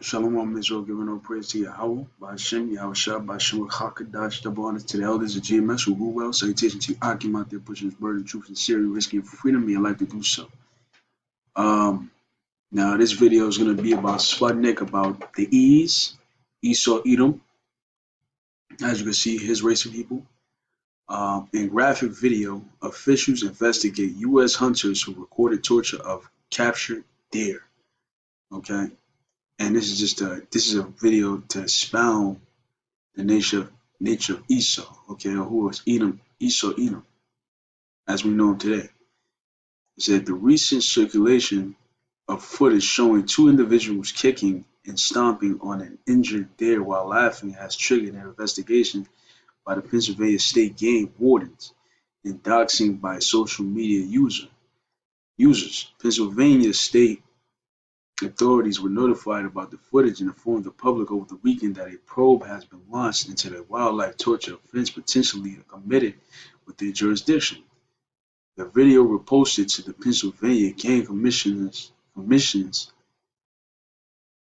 Shalom, Israel, giving all praise to Yahweh, Ba'ashem, Yahushua, Ba'ashem, Chakadash, double honors to the elders of GMS who rule well. Salutation to Akim out there pushing his burden, truth, and sincerity, risking for freedom, and your life to do so. Now, this video is going to be about Sputnik, about the Esau, Edom, as you can see, his race of people. In graphic video, officials investigate U.S. hunters who recorded torture of captured deer. Okay. And this is a video to expound the nature of Esau, okay, or who was Edom, as we know him today. It said the recent circulation of footage showing two individuals kicking and stomping on an injured deer while laughing has triggered an investigation by the Pennsylvania State Game Wardens and doxing by social media users. Pennsylvania State authorities were notified about the footage and informed the public over the weekend that a probe has been launched into the wildlife torture offense potentially committed with their jurisdiction. The video reposted to the Pennsylvania Game Commission's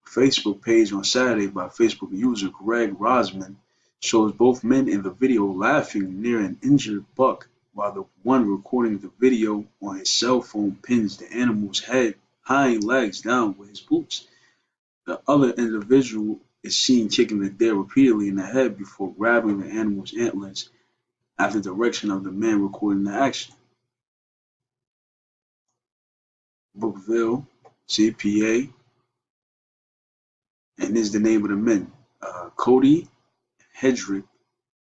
Facebook page on Saturday by Facebook user Greg Rosman shows both men in the video laughing near an injured buck, while the one recording the video on his cell phone pins the animal's hind legs down with his boots. The other individual is seen kicking the deer repeatedly in the head before grabbing the animal's antlers at the direction of the man recording the action. Brookville, CPA, and this is the name of the men. Cody Hedrick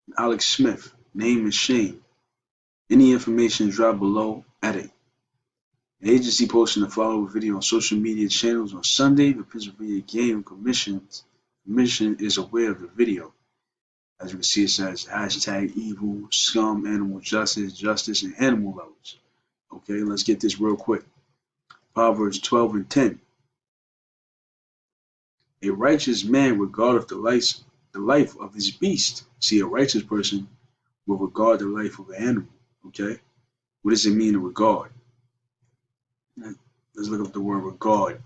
and Alex Smith, name and shame. Any information dropped below, edit. The agency posted the following video on social media channels on Sunday. The Pennsylvania Game Commission is aware of the video. As you can see, it says hashtag evil, scum, animal justice, and animal lovers. Okay, let's get this real quick. Proverbs 12:10. A righteous man regardeth the life of his beast. See, a righteous person will regard the life of an animal. Okay, what does it mean to regard? Let's look up the word regard.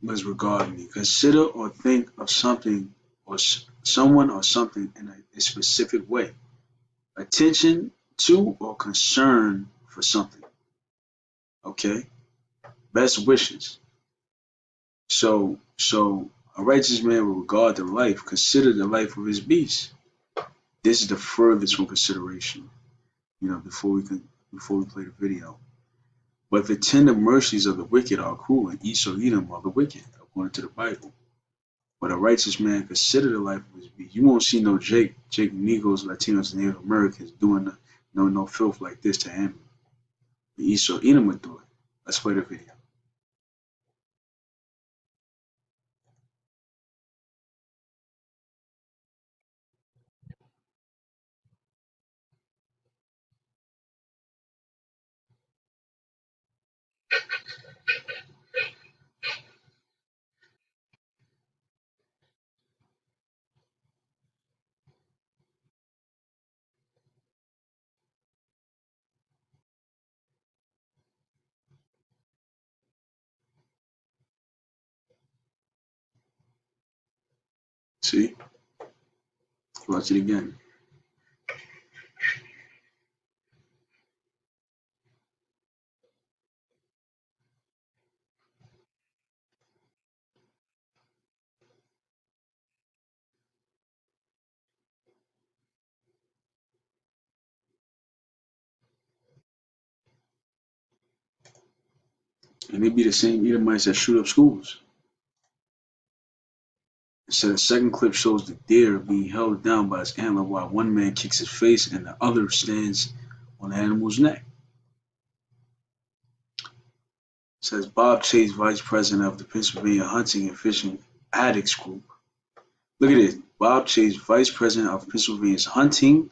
What does regard mean? Consider or think of something or someone or something in a specific way. Attention to or concern for something. Okay? Best wishes. So a righteous man will regard the life, consider the life of his beast. This is the furthest from consideration. Before we play the video. But the tender mercies of the wicked are cruel, and Esau, Edom are the wicked, according to the Bible. But a righteous man consider the life of his beast. You won't see no Jake Negroes, Latinos, and Native Americans doing no filth like this to him. But Esau, Edom would do it. Let's play the video. See? Watch it again. And they be the same Edomites that shoot up schools. So the second clip shows the deer being held down by its antler while one man kicks his face and the other stands on the animal's neck. It says Bob Chase, vice president of the Pennsylvania Hunting and Fishing Addicts Group. Look at it. Bob Chase, vice president of Pennsylvania's Hunting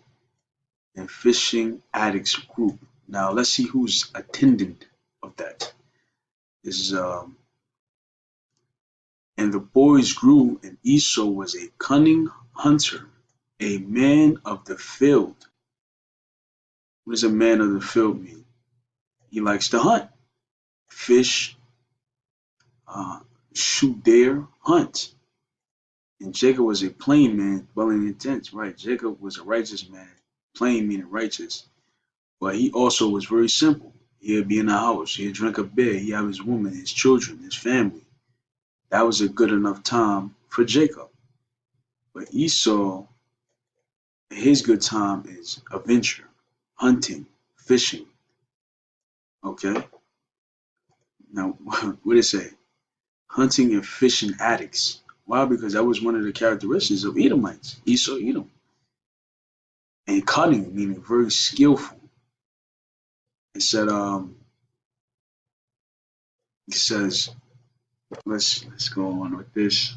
and Fishing Addicts Group. Now let's see who's attendant of that. This is and the boys grew, and Esau was a cunning hunter, a man of the field. What does a man of the field mean? He likes to hunt, fish, uh, shoot, dare, hunt. And Jacob was a plain man, dwelling in tents. Right, Jacob was a righteous man, plain meaning righteous. But he also was very simple. He'd be in the house, he'd drink a beer, he'd have his woman, his children, his family. That was a good enough time for Jacob. But Esau, his good time is adventure, hunting, fishing. Okay? Now, what did it say? Hunting and fishing addicts. Why? Because that was one of the characteristics of Edomites. Esau, Edom. And cunning, meaning very skillful. It said, it says, let's go on with this.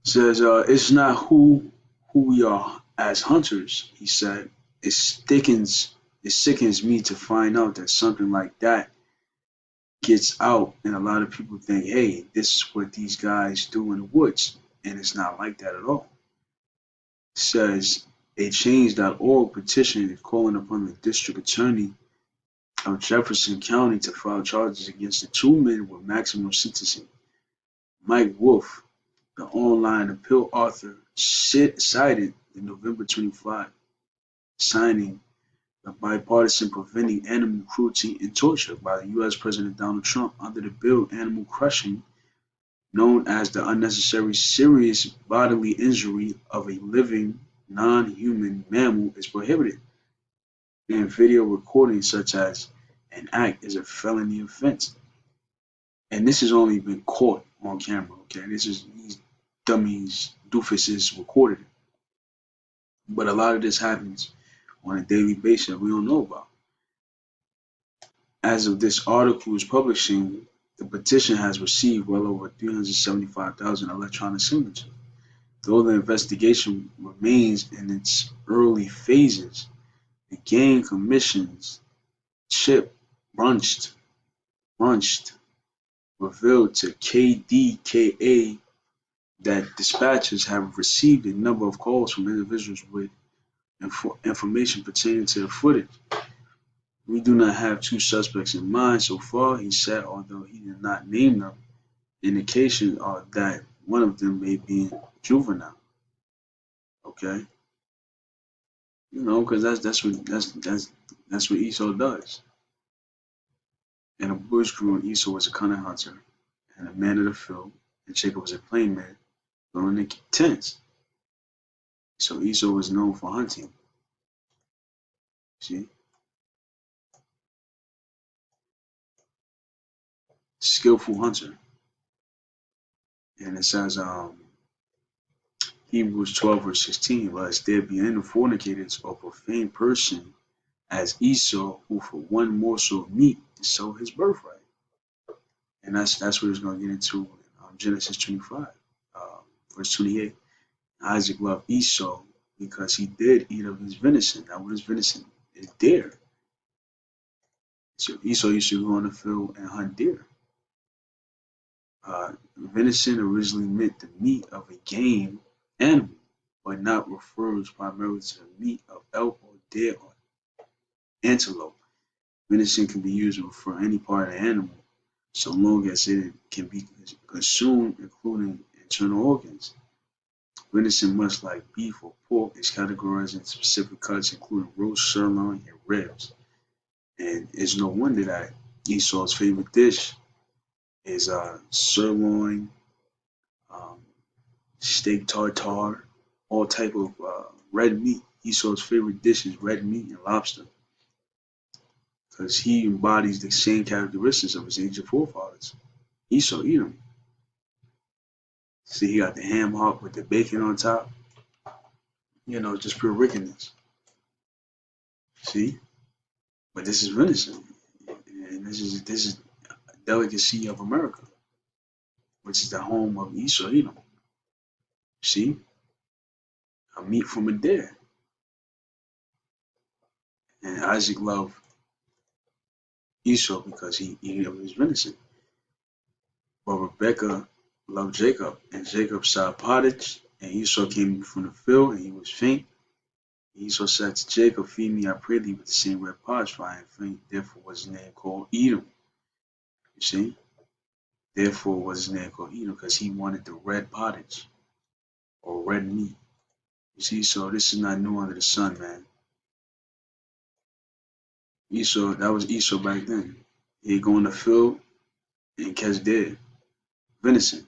It says, it's not who we are as hunters, he said. It sickens me to find out that something like that gets out and a lot of people think, hey, this is what these guys do in the woods. And it's not like that at all. It says a change.org petition is calling upon the district attorney of Jefferson County to file charges against the two men with maximum sentencing. Mike Wolf, the online appeal author, cited the November 25 signing the bipartisan Preventing Animal Cruelty and Torture by the U.S. President Donald Trump under the bill. Animal crushing, known as the unnecessary serious bodily injury of a living non-human mammal, is prohibited, and video recording such as an act is a felony offense. And this has only been caught on camera, okay? This is these dummies, doofuses recorded it. But a lot of this happens on a daily basis we don't know about. As of this article is publishing, the petition has received well over 375,000 electronic signatures. Though the investigation remains in its early phases, the Game Commission's Chip Brunched revealed to KDKA that dispatchers have received a number of calls from individuals with information pertaining to the footage. We do not have two suspects in mind so far, he said, although he did not name them. Indications are that one of them may be juvenile. Okay, you know, because that's what Esau does. And a bush grew, and Esau was a cunning hunter and a man of the field, and Jacob was a plain man, dwelling in tents. So Esau was known for hunting. See, skillful hunter. And it says, Hebrews 12 verse 16, lest there be any fornicators or profane person as Esau, who for one morsel of meat sold his birthright. And that's what it's going to get into in Genesis 25, verse 28. Isaac loved Esau because he did eat of his venison. Now, what is venison? It's deer. So Esau used to go in the field and hunt deer. Venison originally meant the meat of a game animal, but not refers primarily to the meat of elk or deer or antelope. Venison can be used to refer any part of the animal, so long as it can be consumed, including internal organs. Venison, much like beef or pork, is categorized into specific cuts, including roast, sirloin, and ribs. And it's no wonder that Esau's favorite dish is sirloin, um, steak tartare, all type of red meat. Esau's favorite dish is red meat and lobster, because he embodies the same characteristics of his ancient forefathers. Esau, Edom. See, he got the ham hock with the bacon on top. You know, just pure wickedness. See, but this is venison, and this is a delicacy of America, which is the home of Esau, Edom. See, a meat from a deer, and Isaac loved Esau because he ate of his venison. But Rebekah loved Jacob, and Jacob saw pottage, and Esau came from the field, and he was faint. Esau said to Jacob, feed me, I pray thee, with the same red pottage, for I am faint. Therefore was his name called Edom. You see? Therefore, was his name called Edom because he wanted the red pottage or red meat. You see, so this is not new under the sun, man. Esau, that was Esau back then. He'd go in the field and catch deer, venison,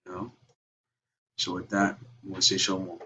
you know. So with that, I'm gonna say shalom.